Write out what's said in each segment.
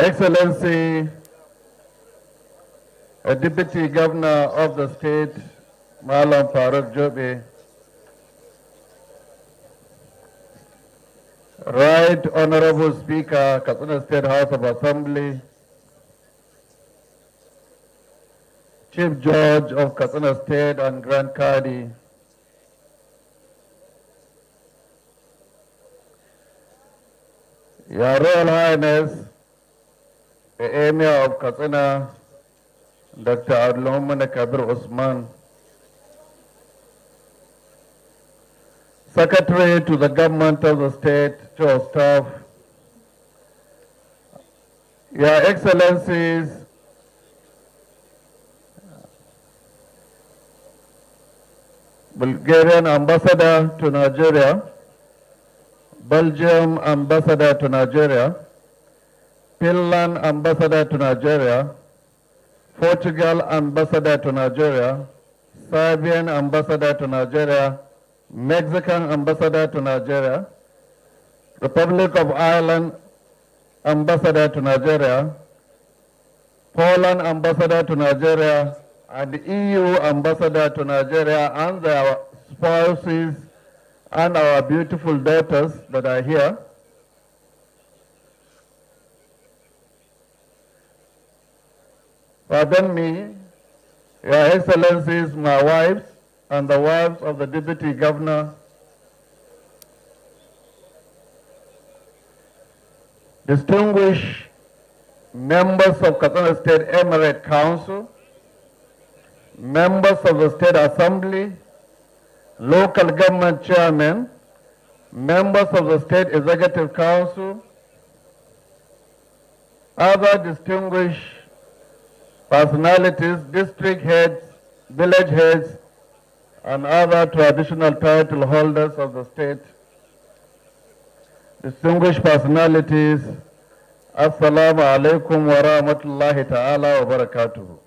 Excellency, a Deputy Governor of the state, Malam Farooq Jobe, Right Honorable Speaker, Katsina State House of Assembly, Chief Judge of Katsina State and Grand Kadi, Your Royal Highness, the Emir of Katsina, Dr. Abdulrahman Kabir Usman, Secretary to the Government of the State, Chief of Staff, Your Excellencies, Bulgarian Ambassador to Nigeria, Belgium Ambassador to Nigeria, Finland Ambassador to Nigeria, Portugal Ambassador to Nigeria, Serbian Ambassador to Nigeria, Mexican Ambassador to Nigeria, Republic of Ireland Ambassador to Nigeria, Poland Ambassador to Nigeria, and the EU Ambassador to Nigeria and their spouses and our beautiful daughters that are here. Pardon me, Your Excellencies, my wives, and the wives of the Deputy Governor, distinguished members of Katsina State Emirate Council, members of the State Assembly, local government chairmen, members of the State Executive Council, other distinguished personalities, district heads, village heads, and other traditional title holders of the state. Distinguished personalities, Assalamu alaikum wa rahmatullahi ta'ala wa barakatuhu.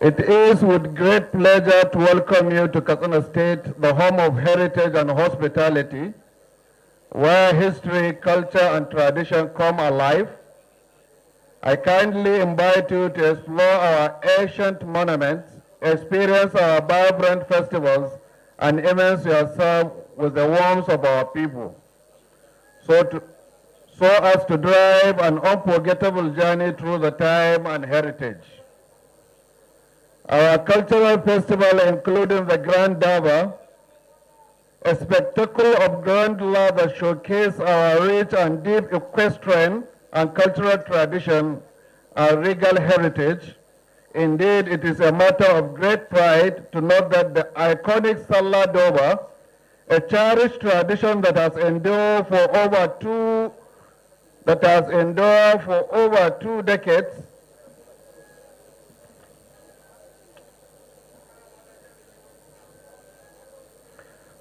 It is with great pleasure to welcome you to Katsina State, the home of heritage and hospitality, where history, culture, and tradition come alive. I kindly invite you to explore our ancient monuments, experience our vibrant festivals, and immerse yourself with the warmth of our people, so as to drive an unforgettable journey through the time and heritage. Our cultural festival, including the Grand Dava, a spectacle of grandeur that showcases our rich and deep equestrian and cultural tradition and regal heritage. Indeed, it is a matter of great pride to note that the iconic Sallah Doba, a cherished tradition that has endured for over two decades,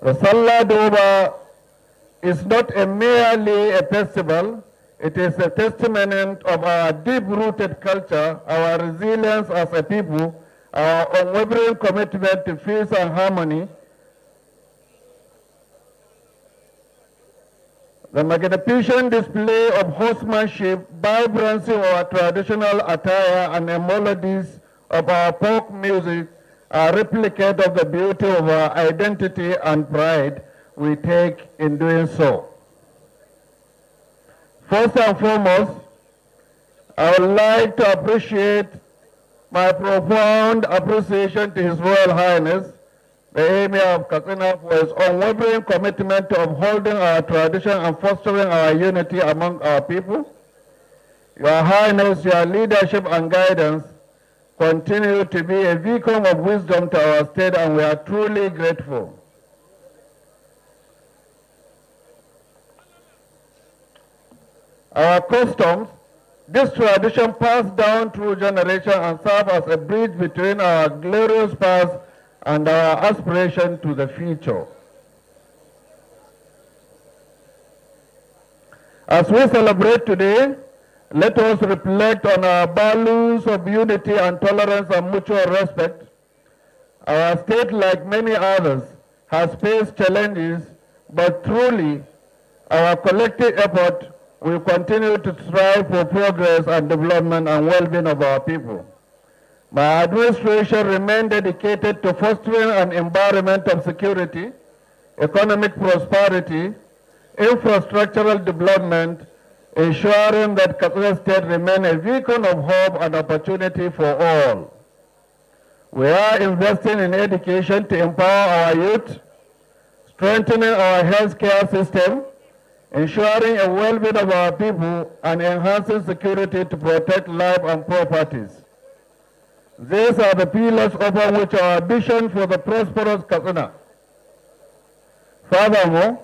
the Sallah Doba is not merely a festival, it is a testament of our deep-rooted culture, our resilience as a people, our unwavering commitment to peace and harmony. The magnificent display of horsemanship, vibrancy of our traditional attire, and the melodies of our folk music are replicate of the beauty of our identity and pride we take in doing so. First and foremost, I would like to appreciate my profound appreciation to His Royal Highness, the Emir of Katsina, for his unwavering commitment to upholding our tradition and fostering our unity among our people. Your Highness, your leadership and guidance continue to be a beacon of wisdom to our state, and we are truly grateful. Our customs, this tradition passed down through generations and serve as a bridge between our glorious past and our aspiration to the future. As we celebrate today, let us reflect on our values of unity and tolerance and mutual respect. Our state, like many others, has faced challenges, but truly our collective effort we continue to strive for progress and development and well-being of our people. My administration remains dedicated to fostering an environment of security, economic prosperity, infrastructural development, ensuring that Katsina State remains a beacon of hope and opportunity for all. We are investing in education to empower our youth, strengthening our healthcare system, ensuring a well-being of our people, and enhancing security to protect life and properties. These are the pillars upon which our vision for the prosperous Katsina. Furthermore,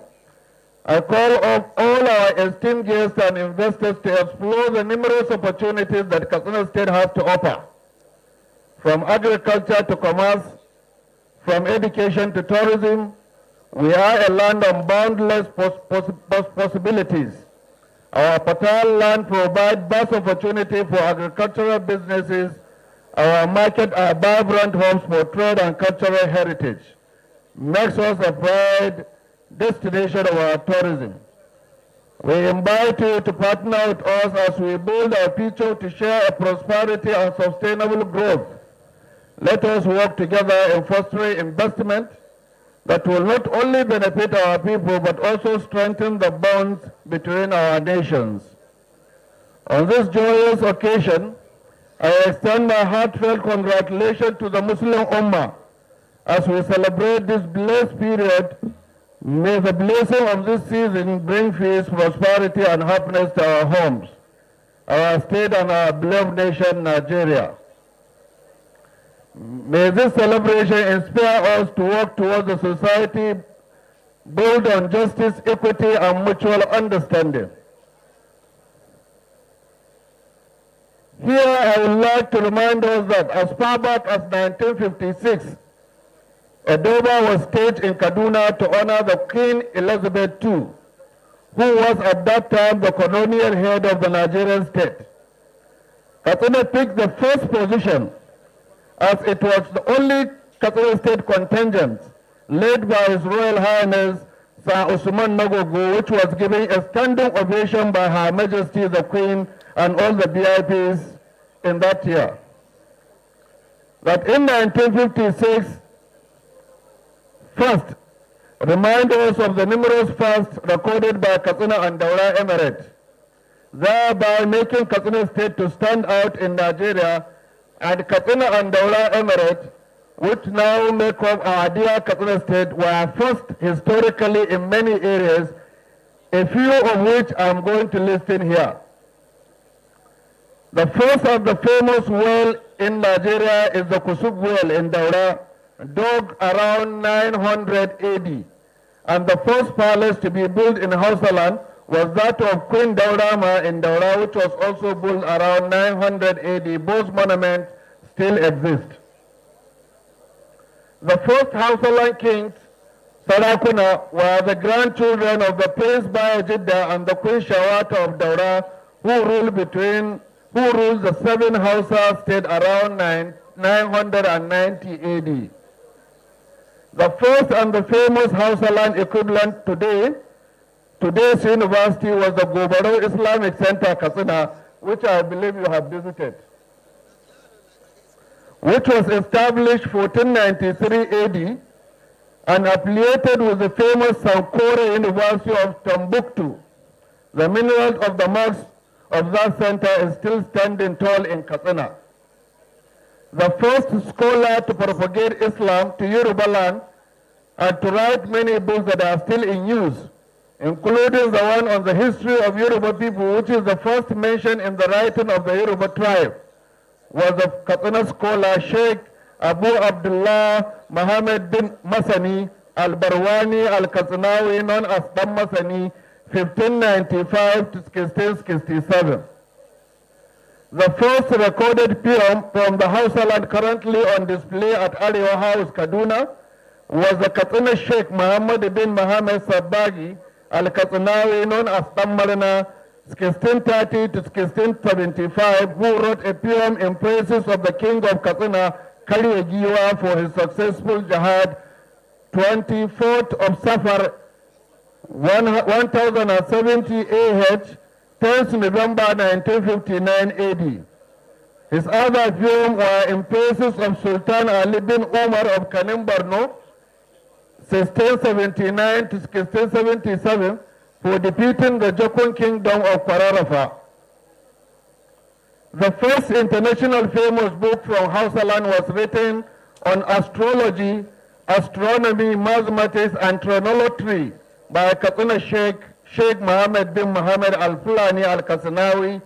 I call on all our esteemed guests and investors to explore the numerous opportunities that Katsina State has to offer, from agriculture to commerce, from education to tourism. We are a land of boundless possibilities. Our fertile land provides vast opportunity for agricultural businesses. Our market are vibrant homes for trade and cultural heritage. Makes us a pride destination of our tourism. We invite you to partner with us as we build our future to share a prosperity and sustainable growth. Let us work together in fostering investment that will not only benefit our people but also strengthen the bonds between our nations. On this joyous occasion, I extend my heartfelt congratulations to the Muslim Ummah as we celebrate this blessed period. May the blessing of this season bring peace, prosperity, and happiness to our homes, our state, and our beloved nation, Nigeria. May this celebration inspire us to work towards a society built on justice, equity, and mutual understanding. Here I would like to remind us that as far back as 1956, a Durban was staged in Kaduna to honor the Queen Elizabeth II, who was at that time the colonial head of the Nigerian state. Katsina picked the first position as it was the only Katsina state contingent led by His Royal Highness Sir Usman Nagogo, which was given a standing ovation by Her Majesty the Queen and all the VIPs in that year. That in 1956, first, remind us of the numerous firsts recorded by Katsina and Daura Emirate, thereby making Katsina State to stand out in Nigeria, and Katsina and Daura Emirate, which now make up our dear Katsina State, were first historically in many areas, a few of which I'm going to list in here. The first of the famous well in Nigeria is the Kusuk well in Daura, dug around 900 AD. And the first palace to be built in Hausaland was that of Queen Daurama in Daura, which was also built around 900 AD. Both monuments still exist. The first Hausaland kings, Sarakuna, were the grandchildren of the Prince Bayajidda and the Queen Shawata of Daura, who ruled the seven Hausa state around 990 AD. The first and the famous Hausaland equivalent today's university was the Gobaro Islamic Center, Katsina, which I believe you have visited, which was established 1493 AD and affiliated with the famous Sankore University of Timbuktu. The minaret of the mosque of that center is still standing tall in Katsina. The first scholar to propagate Islam to Yoruba land and to write many books that are still in use, including the one on the history of Yoruba people, which is the first mention in the writing of the Yoruba tribe, was the Katsina scholar Sheikh Abu Abdullah Muhammad bin Masani al-Barwani al-Katsinawi, known as Dan Masani, 1595 to 1667. The first recorded poem from the Hausaland currently on display at Arewa House, Kaduna, was the Katsina Sheikh Muhammad bin Muhammad Sabagi al-Katsinawi, known as Dan Marina, 1630 to 1675, who wrote a poem in praises of the king of Katsina, Kariyagiwa, for his successful jihad, 24th of Safar, 1070 AH, 10th November 1959 AD. His other films were in praises of Sultan Ali bin Umar of Kanem Borno, 1679 to 1677, for defeating the Jokun kingdom of Kwararafa. The first international famous book from Hausaland was written on astrology, astronomy, mathematics, and trigonometry by Katsina Sheikh Mohammed bin Mohammed Al-Fulani Al-Kasinawi,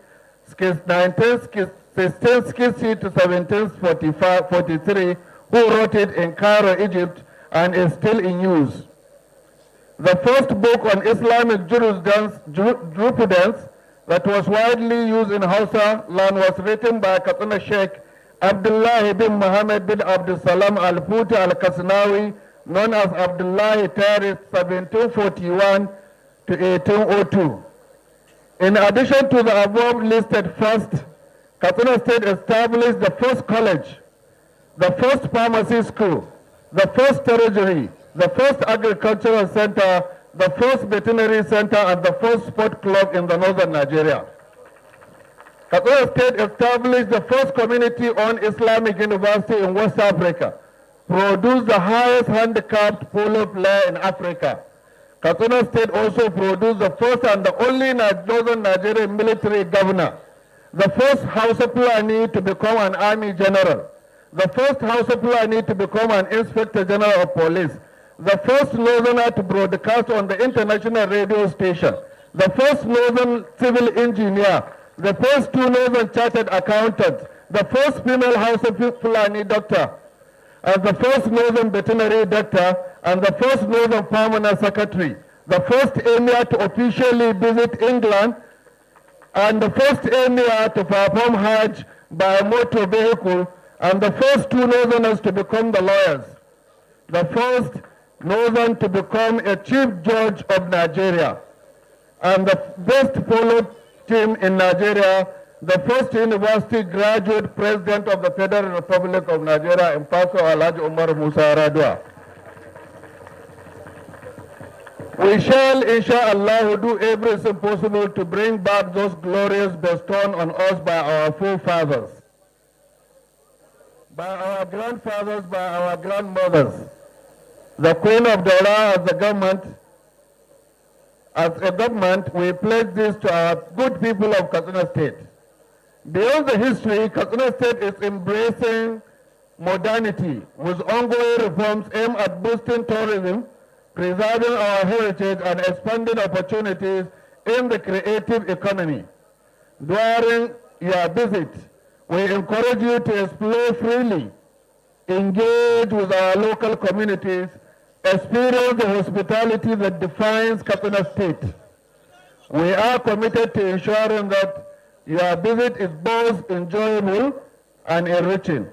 1660 to 1743, who wrote it in Cairo, Egypt, and is still in use. The first book on Islamic jurisprudence that was widely used in Hausa land was written by Katsina Sheikh Abdullah bin Muhammad bin Abdul Salam Al-Futi Al-Kasinawi, known as Abdullah Tarikh, 1741 to 1802. In addition to the above listed first, Katsina State established the first college, the first pharmacy school, the first treasury, the first agricultural center, the first veterinary center, and the first sport club in the northern Nigeria. Katsina State established the first community-owned Islamic university in West Africa, produced the highest handicapped polo player in Africa. Katsina State also produced the first and the only northern Nigerian military governor, the first Hausa Fulani to become an army general, the first Hausa Fulani to become an inspector general of police, the first northerner to broadcast on the international radio station, the first northern civil engineer, the first two northern chartered accountants, the first female Hausa Fulani doctor, and the first northern veterinary doctor, and the first northern permanent secretary, the first emir to officially visit England, and the first emir to perform Hajj by motor vehicle, and the first two northerners to become the lawyers, the first northern to become a chief judge of Nigeria, and the best polo team in Nigeria, the first university graduate president of the Federal Republic of Nigeria, in Paso Alhaji Umar Musa Radua. We shall, inshallah, do everything possible to bring back those glorious bestowed on us by our forefathers, by our grandfathers, by our grandmothers. The Queen of Daura as the government, we pledge this to our good people of Katsina State. Beyond the history, Katsina State is embracing modernity with ongoing reforms aimed at boosting tourism, preserving our heritage, and expanding opportunities in the creative economy. During your visit, we encourage you to explore freely, engage with our local communities, experience the hospitality that defines Katsina State. We are committed to ensuring that your visit is both enjoyable and enriching.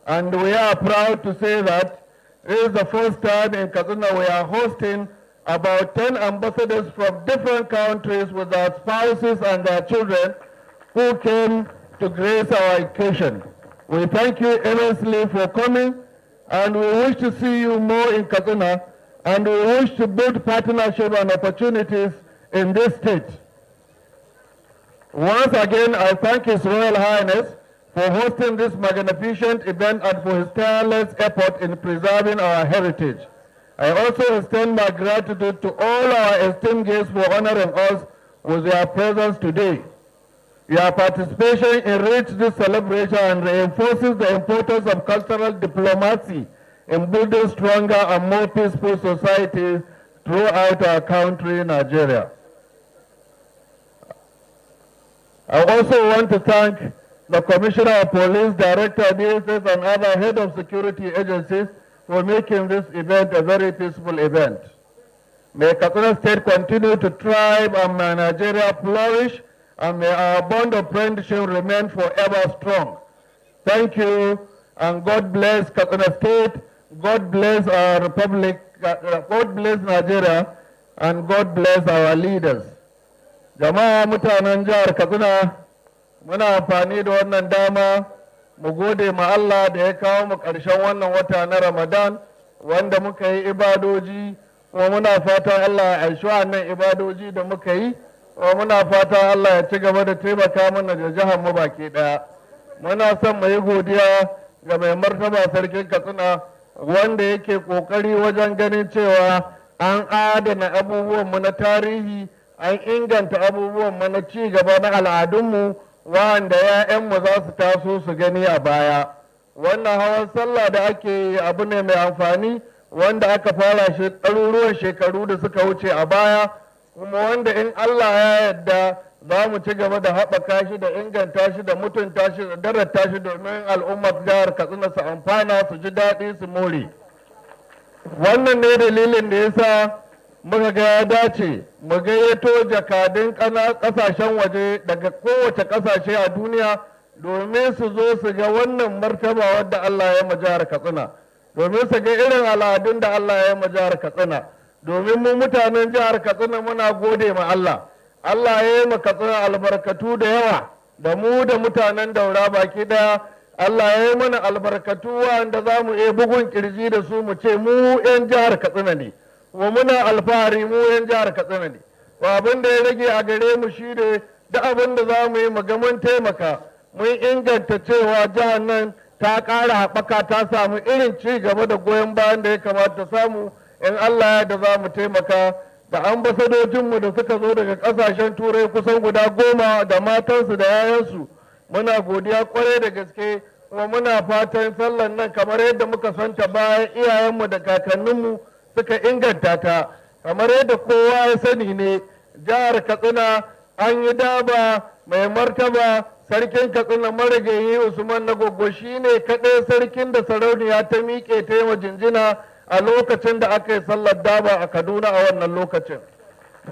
And we are proud to say that it is the first time in Katsina we are hosting about 10 ambassadors from different countries with their spouses and their children who came to grace our occasion. We thank you immensely for coming, and we wish to see you more in Katsina, and we wish to build partnership and opportunities in this state. Once again, I thank His Royal Highness for hosting this magnificent event and for his tireless effort in preserving our heritage. I also extend my gratitude to all our esteemed guests for honoring us with their presence today. Your participation enriches this celebration and reinforces the importance of cultural diplomacy in building stronger and more peaceful societies throughout our country, Nigeria. I also want to thank the Commissioner of Police, Director of DSS, and other head of security agencies for making this event a very peaceful event. May Katsina State continue to thrive and may Nigeria flourish, and may our bond of friendship remain forever strong. Thank you, and God bless Katsina State, God bless our Republic, God bless Nigeria, and God bless our leaders. Jama'a mutanen jihar Katsina, muna amfani da wannan dama mu gode ma Allah da ya kawo mu ƙarshen wannan wata na Ramadan wanda muka yi ibadoji, kuma muna fatan Allah ya aishi wannan ibadoji da muka yi muna fata Allah ya ci gaba da taimaka mana da jihar mu baki ɗaya. Muna son mu yi godiya ga mai martaba sarkin Katsina wanda yake ƙoƙari wajen ganin cewa an adana abubuwan mu na tarihi, an inganta abubuwan mu na ci gaba na al'adunmu wanda 'ya'yanmu za su taso su gani a baya. Wannan hawan sallah da ake yi abu ne mai amfani wanda aka fara shi ɗaruruwan shekaru da suka wuce a baya, kuma wanda in Allah ya yarda za mu ci gaba da haɓaka shi da inganta shi da mutunta shi da darata shi domin al'ummar jihar Katsina su amfana su ji daɗi su more. Wannan ne dalilin da ya sa muka ga ya dace mu gayyato jakadun ƙasashen waje daga kowace ƙasashe a duniya domin su zo su ga wannan martaba wadda Allah ya ma jihar Katsina, domin su ga irin al'adun da Allah ya ma jihar Katsina, domin mu mutanen jihar Katsina muna gode ma Allah. Allah ya yi ma Katsina albarkatu da yawa da mu da mutanen Daura baki daya. Allah ya yi mana albarkatu wanda za mu iya bugun kirji da su mu ce mu 'yan jihar Katsina ne, wa muna alfahari mu 'yan jihar Katsina ne. Wa abin da ya rage a gare mu shi ne da abin da za mu yi mu ga mun taimaka mun inganta cewa jihar nan ta ƙara haɓaka ta samu irin ci gaba da goyon bayan da ya kamata samu. In Allah ya da za mu taimaka da ambasadojinmu da suka zo daga ƙasashen turai kusan guda 10 da matansu da 'ya'yansu. Muna godiya kwarai da gaske kuma muna fatan sallan nan kamar yadda muka santa bayan iyayenmu da kakanninmu suka inganta ta. Kamar yadda kowa ya sani ne jihar Katsina an yi daba mai martaba sarkin Katsina marigayi Usman na Goggo shi ne kaɗai sarkin da sarauniya ta miƙe ta yi wa jinjina a lokacin da aka yi sallar daba a Kaduna a wannan lokacin.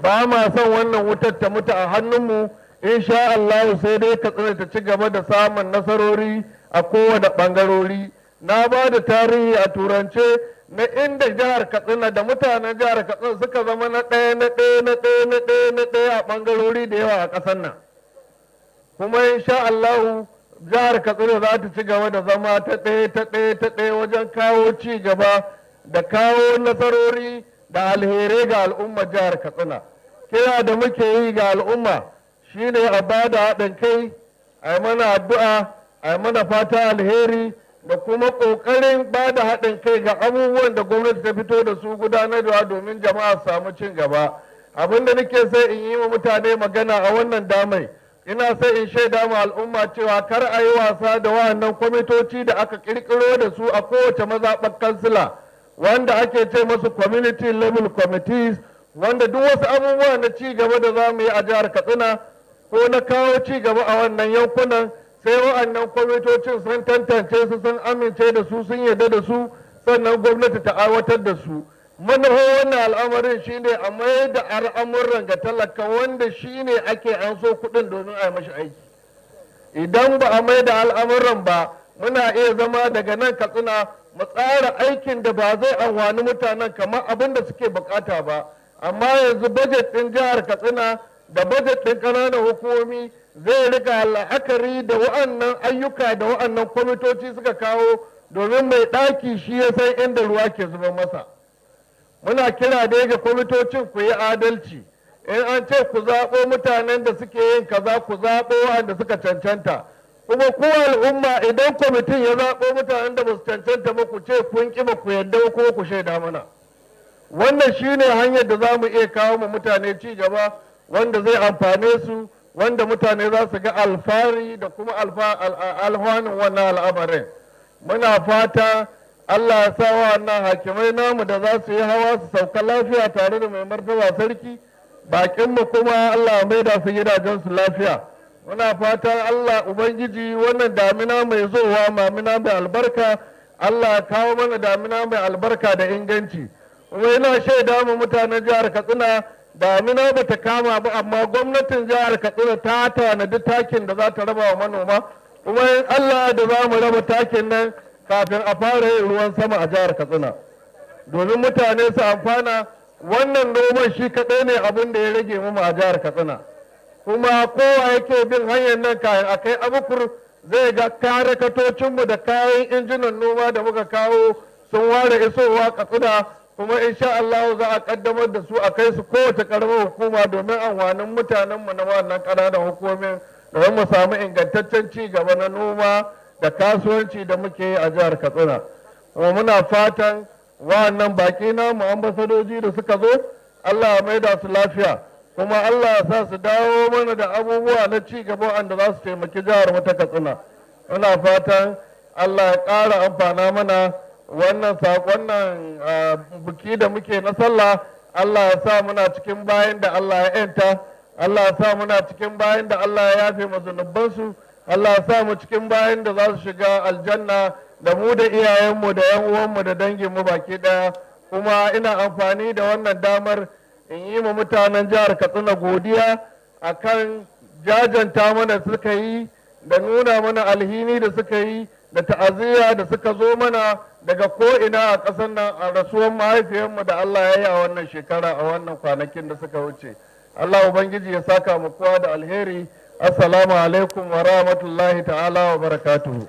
Ba ma son wannan wutar ta mutu a hannunmu, insha Allah sai dai Katsina ta ci gaba da samun nasarori a kowane ɓangarori. Na ba da tarihi a turance na inda jihar Katsina da mutanen jihar Katsina suka zama na ɗaya a ɓangarori da yawa a ƙasar nan. Kuma insha Allah jihar Katsina za ta ci gaba da zama ta ɗaya wajen kawo ci gaba da kawo nasarori da alherai ga al'ummar jihar Katsina. Kira da muke yi ga al'umma shine a ba da haɗin kai, a yi mana addu'a, a yi mana fata alheri da kuma ƙoƙarin ba da haɗin kai ga abubuwan da gwamnati ta fito da su gudanarwa domin jama'a su samu cin gaba. Abin da nake sai in yi wa mutane magana a wannan damai, ina sai in shaida ma al'umma cewa kar a yi wasa da wannan kwamitoci da aka ƙirƙiro da su a kowace mazaɓar kansila, wanda ake ce masu community level committees, wanda duk wasu abubuwa na ci gaba da za mu yi a jihar Katsina ko na kawo ci gaba a wannan yankunan sai wa'annan kwamitocin sun tantance su, sun amince da su, sun yarda da su, sannan gwamnati ta aiwatar da su. Manufar wannan al'amarin shine a mayar da al'amuran ga talaka wanda shine ake an so kuɗin domin a yi mashi aiki. Idan ba a mai da al'amuran ba muna iya zama daga nan Katsina mu tsara aikin da ba zai amfani mutanen kamar abin da suke bukata ba. Amma yanzu bajet ɗin jihar Katsina da bajet ɗin ƙananan hukumomi zai riga la'akari da wa'annan ayyuka da wa'annan kwamitoci suka kawo, domin mai ɗaki shi ya san inda ruwa ke zuba masa. Muna kira da ga kwamitocin ku yi adalci, in an ce ku zaɓo mutanen da suke yin kaza ku zaɓo wa'anda suka cancanta, kuma ku al'umma idan kwamitin ya zaɓo mutanen da ba su cancanta ba ku ce kun ƙi ba ku yadda ko ku shaida mana. Wannan shine hanyar da za mu iya kawo ma mutane ci gaba wanda zai amfane su, wanda mutane za su ga alfahari da kuma alfanun wannan al'amarin. Muna fata Allah ya sa wannan hakimai namu da za su yi hawa su sauka lafiya tare da mai martaba sarki, bakinmu kuma Allah mai da su gidajensu lafiya. Muna fatan Allah Ubangiji wannan damina mai zowa, mamina mai albarka, Allah ya kawo mana damina mai albarka da inganci. Kuma ina shaida mu mutanen jihar Katsina damina ba ta kama ba, amma gwamnatin jihar Katsina ta tanadi takin da za ta raba wa manoma, kuma in Allah da za mu raba takin nan kafin a fara yin ruwan sama a jihar Katsina domin mutane su amfana. Wannan noman shi kaɗai ne abin da ya rage mu a jihar Katsina, kuma kowa yake bin hanyar nan kayan a kai abukur zai ga karakatocinmu da kayan injinan noma da muka kawo sun ware isowa Katsina kuma insha Allah za a kaddamar da su a kai su kowace karamar hukuma domin amfanin mutanenmu na wannan ƙananan hukumomin domin mu samu ingantaccen ci gaba na noma da kasuwanci da muke yi a jihar Katsina. Kuma muna fatan wa'annan baƙi namu ambasadoji da suka zo Allah ya maida su lafiya kuma Allah ya sa su dawo mana da abubuwa na ci gaba wanda za su taimaki jihar mu ta Katsina. Muna fatan Allah ya ƙara amfana mana wannan biki da muke na sallah. Allah ya sa muna cikin bayan da Allah ya yanta, Allah ya sa muna cikin bayan da Allah ya yafe mu zunubansu, Allah ya sa mu cikin bayan da za su shiga aljanna da mu da iyayenmu da yan uwanmu da danginmu baki daya. Kuma ina amfani da wannan damar in yi ma mutanen jihar Katsina godiya akan jajanta mana suka yi da nuna mana alhini da suka yi da ta'aziyya da suka zo mana daga ko'ina a ƙasar nan a rasuwar mahaifiyarmu da Allah ya yi a wannan shekara a wannan kwanakin da suka wuce. Allah Ubangiji ya saka mu kowa da alheri. Assalamu alaikum wa rahmatullahi ta'ala wa barakatuhu.